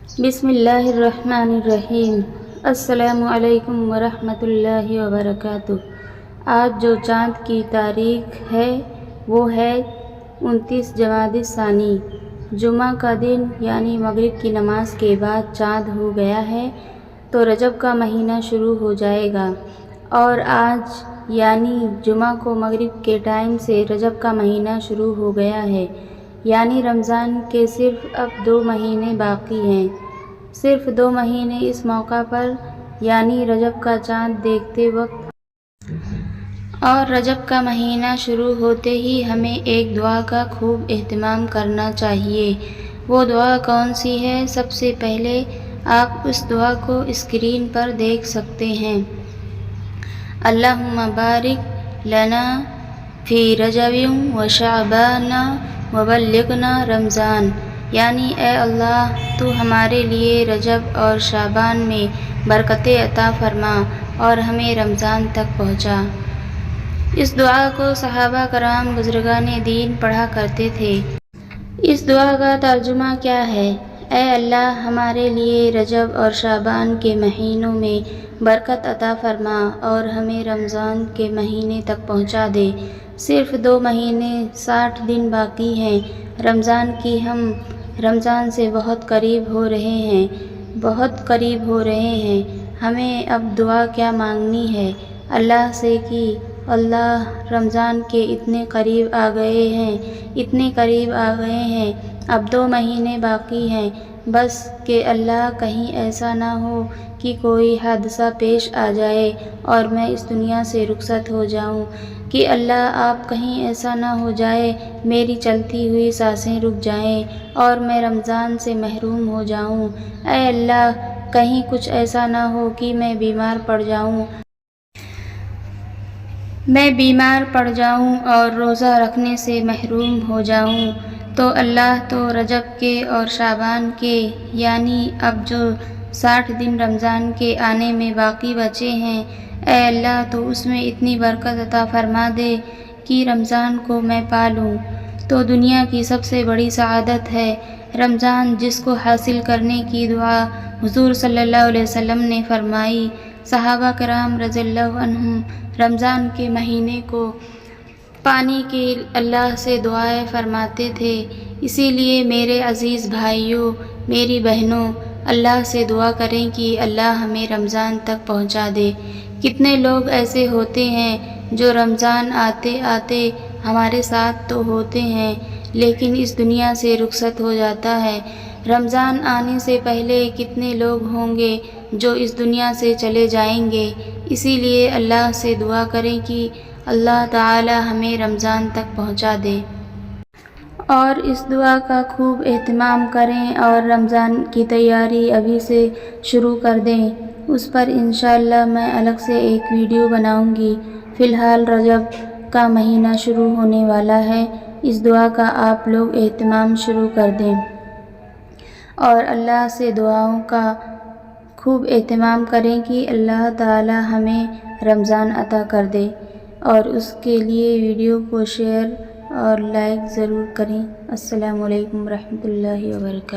بسم اللہ الرحمن الرحیم۔ السلام علیکم ورحمۃ اللہ وبرکاتہ۔ آج جو چاند کی تاریخ ہے وہ ہے 29 جمادی الثانی۔ جمعہ کا دن یعنی مغرب کی نماز کے بعد چاند ہو گیا ہے تو رجب کا مہینہ شروع ہو جائے گا، اور آج یعنی جمعہ کو مغرب کے ٹائم سے رجب کا مہینہ شروع ہو گیا ہے، یعنی رمضان کے صرف اب 2 مہینے باقی ہیں۔ صرف 2 مہینے اس موقع پر یعنی رجب کا چاند دیکھتے وقت اور رجب کا مہینہ شروع ہوتے ہی ہمیں ایک دعا کا خوب اہتمام کرنا چاہیے۔ وہ دعا کون سی ہے؟ سب سے پہلے آپ اس دعا کو اسکرین پر دیکھ سکتے ہیں۔ اللہم بارک لنا فی رجب و شعبان وبلغنا رمضان، یعنی اے اللہ تو ہمارے لیے رجب اور شعبان میں برکتیں عطا فرما اور ہمیں رمضان تک پہنچا۔ اس دعا کو صحابہ کرام بزرگان دین پڑھا کرتے تھے۔ اس دعا کا ترجمہ کیا ہے؟ اے اللہ ہمارے لیے رجب اور شعبان کے مہینوں میں برکت عطا فرما اور ہمیں رمضان کے مہینے تک پہنچا دے۔ صرف 2 مہینے 60 دن باقی ہیں رمضان کی۔ ہم رمضان سے بہت قریب ہو رہے ہیں۔ ہمیں اب دعا کیا مانگنی ہے اللہ سے کہ اللہ رمضان کے اتنے قریب آ گئے ہیں، اب 2 مہینے باقی ہیں، بس کہ اللہ کہیں ایسا نہ ہو کہ کوئی حادثہ پیش آ جائے اور میں اس دنیا سے رخصت ہو جاؤں، کہ اللہ آپ کہیں ایسا نہ ہو جائے میری چلتی ہوئی سانسیں رک جائیں اور میں رمضان سے محروم ہو جاؤں۔ اے اللہ کہیں کچھ ایسا نہ ہو کہ میں بیمار پڑ جاؤں اور روزہ رکھنے سے محروم ہو جاؤں۔ تو اللہ تو رجب کے اور شعبان کے یعنی اب جو 60 دن رمضان کے آنے میں باقی بچے ہیں، اے اللہ تو اس میں اتنی برکت عطا فرما دے کہ رمضان کو میں پا لوں۔ تو دنیا کی سب سے بڑی سعادت ہے رمضان، جس کو حاصل کرنے کی دعا حضور صلی اللہ علیہ وسلم نے فرمائی۔ صحابہ کرام رضی اللہ عنہم رمضان کے مہینے کو پانے کی اللہ سے دعائیں فرماتے تھے۔ اسی لیے میرے عزیز بھائیوں، میری بہنوں، اللہ سے دعا کریں کہ اللہ ہمیں رمضان تک پہنچا دے۔ کتنے لوگ ایسے ہوتے ہیں جو رمضان آتے آتے ہمارے ساتھ تو ہوتے ہیں لیکن اس دنیا سے رخصت ہو جاتا ہے۔ رمضان آنے سے پہلے کتنے لوگ ہوں گے جو اس دنیا سے چلے جائیں گے۔ اسی لیے اللہ سے دعا کریں کہ اللہ تعالی ہمیں رمضان تک پہنچا دے۔ اور اس دعا کا خوب اہتمام کریں اور رمضان کی تیاری ابھی سے شروع کر دیں۔ اس پر انشاءاللہ میں الگ سے ایک ویڈیو بناؤں گی۔ فی الحال رجب کا مہینہ شروع ہونے والا ہے، اس دعا کا آپ لوگ اہتمام شروع کر دیں اور اللہ سے دعاؤں کا خوب اہتمام کریں کہ اللہ تعالی ہمیں رمضان عطا کر دے، اور اس کے لیے ویڈیو کو شیئر اور لائک ضرور کریں۔ السلام علیکم ورحمۃ اللہ وبرکاتہ۔